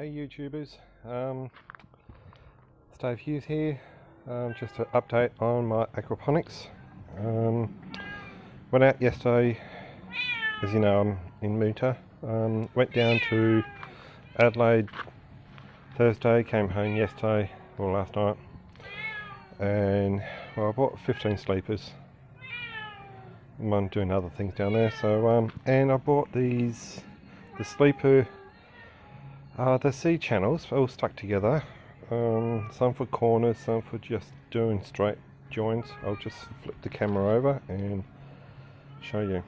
Hey YouTubers, Steve Hughes here. Just an update on my aquaponics. Went out yesterday, as you know I'm in Muta. Went down to Adelaide Thursday, came home yesterday or last night, and well, I bought 15 sleepers. I'm doing other things down there, so and I bought the sleeper. The C channels all stuck together, some for corners, some for just doing straight joints. I'll just flip the camera over and show you.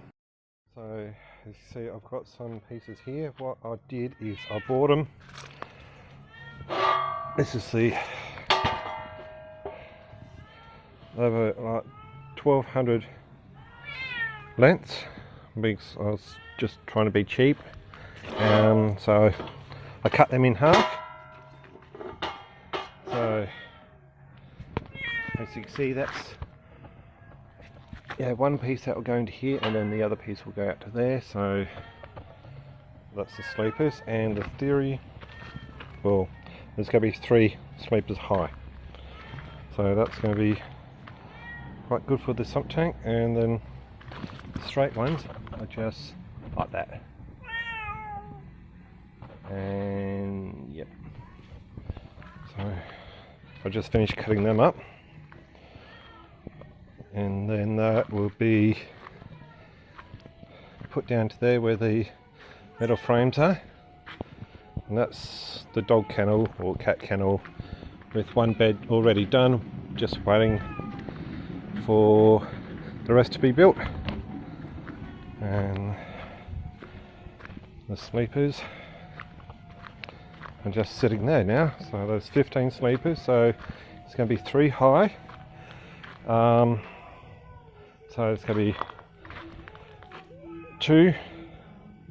So as you see, I've got some pieces here. What I did is I bought them. This is they were like 1200 lengths because I was just trying to be cheap, so I cut them in half. So as you can see, that's one piece that will go into here, and then the other piece will go out to there. So that's the sleepers, and the theory, well, there's going to be 3 sleepers high, so that's going to be quite good for the sump tank. And then the straight ones are just like that. And yep, so I just finished cutting them up, and then that will be put down to there where the metal frames are, and that's the dog kennel or cat kennel with one bed already done, just waiting for the rest to be built. And the sleepers are just sitting there now. So there's 15 sleepers, so it's going to be 3 high, so it's going to be 2,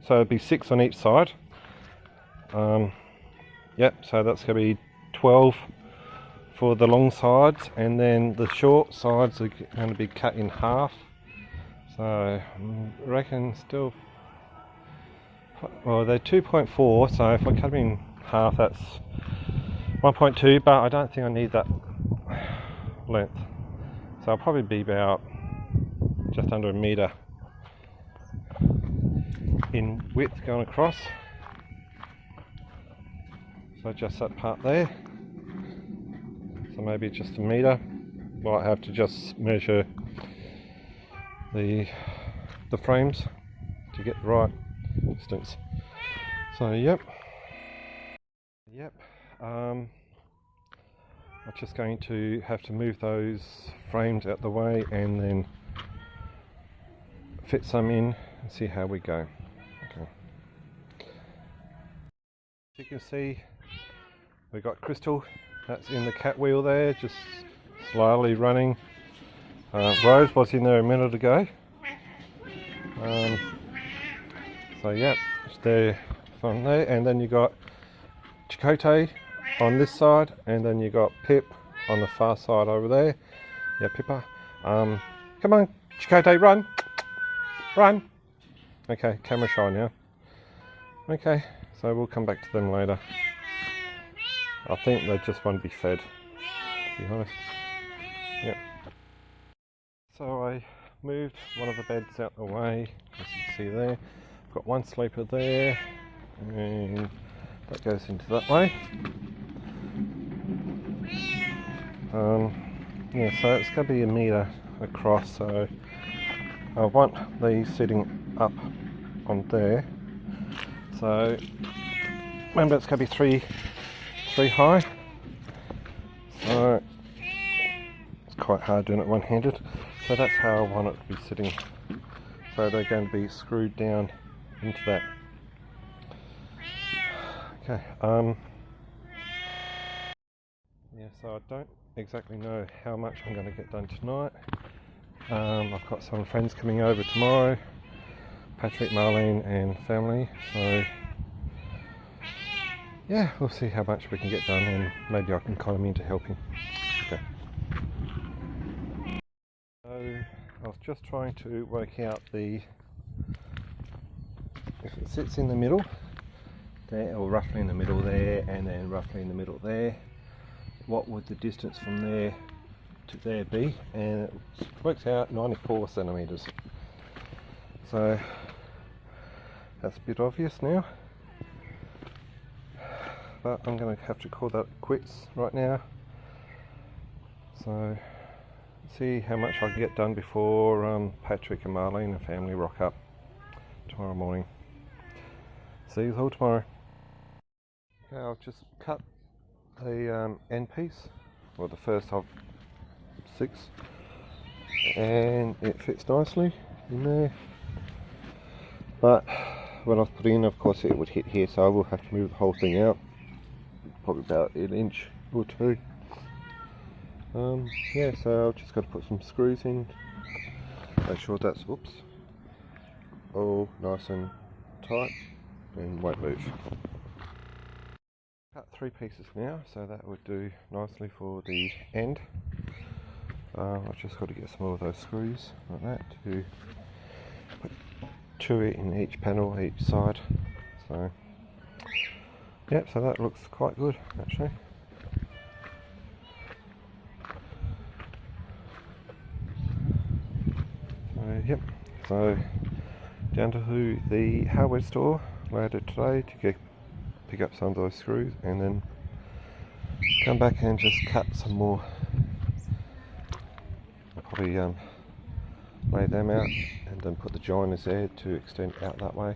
so it'll be 6 on each side. Yep, so that's going to be 12 for the long sides, and then the short sides are going to be cut in half. So I reckon still, well, they're 2.4, so if I cut them in half, that's 1.2, but I don't think I need that length, so I'll probably be about just under a metre in width going across. So just that part there, so maybe just a metre. Might have to just measure the frames to get the right distance. So yep, I'm just going to have to move those frames out the way and then fit some in and see how we go. Okay. As you can see, we've got Crystal, that's in the cat wheel there, just slowly running. Rose was in there a minute ago. So yeah, they're from there, and then you got Chicote on this side, and then you got Pip on the far side over there. Yeah, Pippa. Come on, Chicote, run! Run! Okay, camera shy now. Okay, so we'll come back to them later. I think they just want to be fed, to be honest. Yep. So I moved one of the beds out the way, as you can see there. I've got one sleeper there, and that goes into that way. Yeah, so it's going to be a metre across, so I want these sitting up on there. So remember, it's going to be three high, so it's quite hard doing it one-handed. So that's how I want it to be sitting. So they're going to be screwed down into that. Okay. Yeah, so I don't exactly know how much I'm going to get done tonight. I've got some friends coming over tomorrow, Patrick, Marlene and family, so yeah, we'll see how much we can get done, and maybe I can call him into helping. Okay. So I was just trying to work out if it sits in the middle, there, or roughly in the middle there, and then roughly in the middle there. What would the distance from there to there be? And it works out 94 centimetres. So that's a bit obvious now, but I'm going to have to call that quits right now. So see how much I can get done before Patrick and Marlene and family rock up tomorrow morning. See you all tomorrow. Okay, I'll just cut the end piece, or the first of 6, and it fits nicely in there. But when I put it in, of course it would hit here, so I will have to move the whole thing out, probably about an inch or 2. Yeah, so I've just got to put some screws in, make sure that's, all nice and tight and won't move. Cut 3 pieces now, so that would do nicely for the end. I've just got to get some more of those screws like that to put 2 in each panel, each side. So, yep, so that looks quite good actually. Yep, so down to the hardware store later today to pick up some of those screws, and then come back and just cut some more. I'll probably lay them out and then put the joiners there to extend out that way.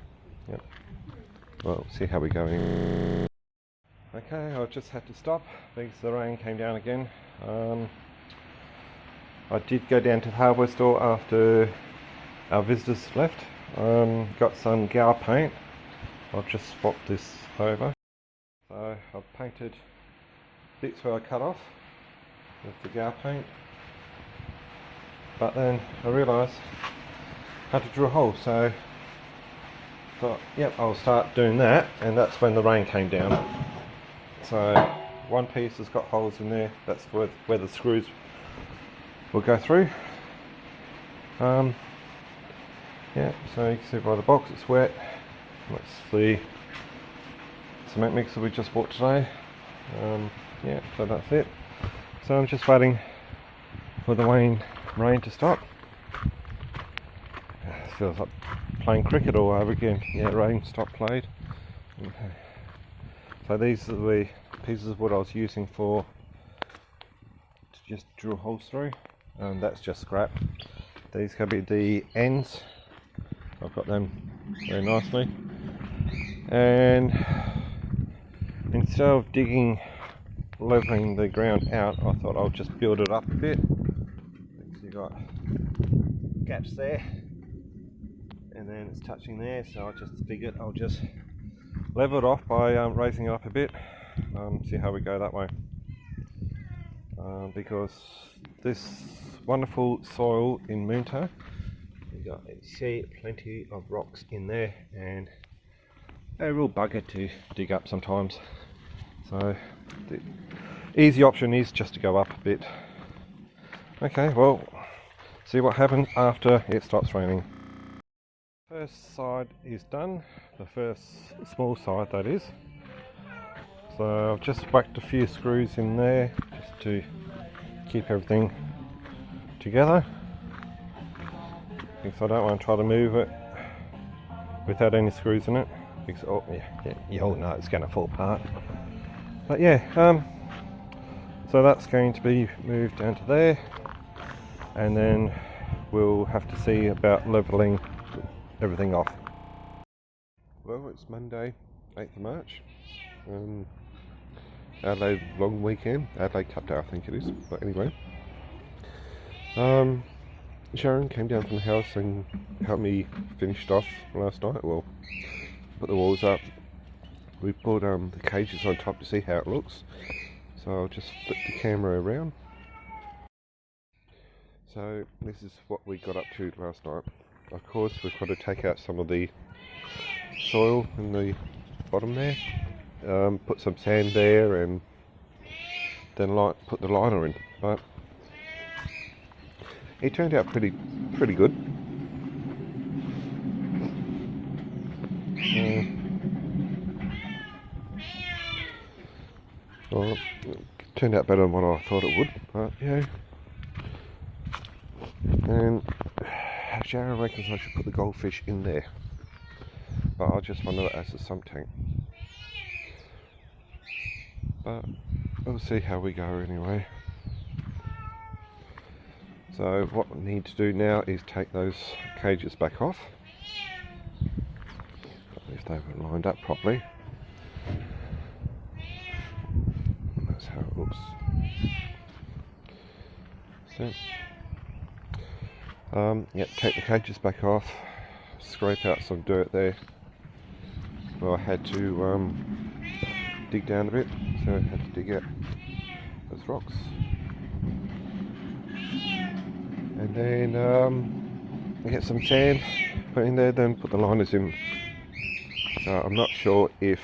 Yep. Well, see how we go. Okay, I just had to stop because the rain came down again. I did go down to the hardware store after our visitors left. Got some Gower paint. I've just swapped this over. So I've painted bits where I cut off with the Gower paint. But then I realised I had to drill a hole, so I thought, yep, I'll start doing that, and that's when the rain came down. So one piece has got holes in there, that's where the screws will go through. Yeah, so you can see by the box it's wet. That's the cement mixer we just bought today. Yeah, so that's it. So I'm just waiting for the rain to stop. It feels like playing cricket all over again. Yeah, rain stopped, played. Okay. So these are the pieces of wood I was using to just drill holes through. That's just scrap. These can be the ends. I've got them very nicely. And instead of leveling the ground out, I thought I'll just build it up a bit. You got gaps there, and then it's touching there, so I just figured I'll just level it off by raising it up a bit. See how we go that way. Because this wonderful soil in Moonta, you see plenty of rocks in there, and they're a real bugger to dig up sometimes. So the easy option is just to go up a bit. Okay, well, see what happens after it stops raining. First side is done, the first small side that is. So I've just whacked a few screws in there just to keep everything together, because I don't want to try to move it without any screws in it, because you all know it's going to fall apart. But yeah, so that's going to be moved down to there, and then we'll have to see about levelling everything off. Well, it's Monday, 8th of March. Adelaide long weekend, Adelaide Cup Day I think it is, but anyway. Sharon came down from the house and helped me finish it off last night. Well, put the walls up. We put the cages on top to see how it looks. So I'll just flip the camera around. So this is what we got up to last night. Of course, we've got to take out some of the soil in the bottom there. Put some sand there, and then put the liner in. But it turned out pretty good. Well, it turned out better than what I thought it would, but yeah. And Sharon reckons I should put the goldfish in there, but I just want it as a sump tank. But we'll see how we go anyway. So what we need to do now is take those cages back off. At least they haven't lined up properly. And that's how it looks. So, yeah, take the cages back off, scrape out some dirt there. Well, I had to dig down a bit, so I had to dig out those rocks. And then get some sand, put in there, then put the liners in. So I'm not sure if